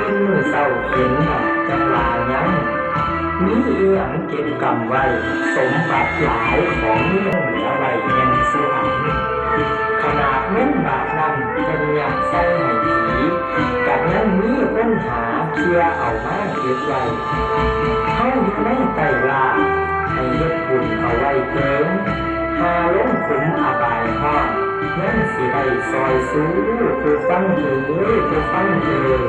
ตื่นมือเศร้าเห็นจังลายังมีเอียงเก็บกำไว้สมบัติหลายของเมืองเหนือไว้แห่งสวรรค์ขนาดเงินบาทนั้นเป็นอยากใส่ให้ผีกับยังมีคนหาเพียเอามาเก็บไว้เขาอยู่ในไตลาให้เฮ็ดบุญเอาไว้เติมหาลงขุมอบายห้องยังสิได้ซอยสู้ผู้ฟังเถิดผู้ฟังเถิด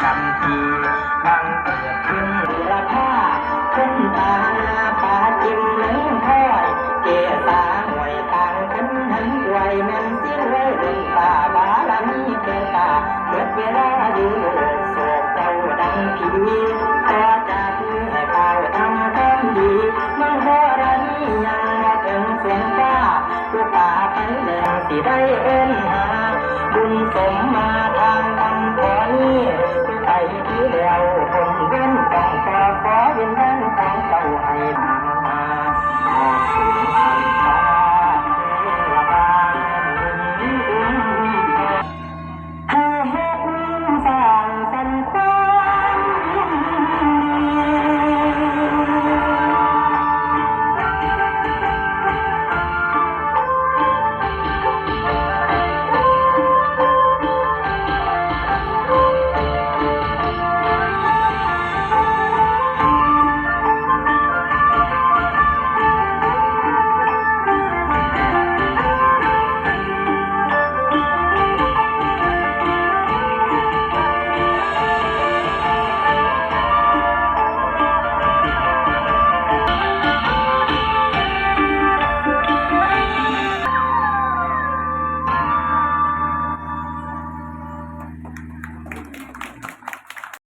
ชันทีบังเกิดขึ้นราคาขึ้นตาปาจิ้มเหลืองค่อยเกษาหวยต่างขึ้นหันไหวแม่นสิ้นไว้เดินตาบาลามีเกินตาเกิดเวลาอยู่โลกโศกเจ้าดังผีต่อจากนี้ให้เฝ้าทำความดีมังโหรานียังว่าถึงเสียงฟ้าผู้ป่าไปแล้วสิได้เอิ้น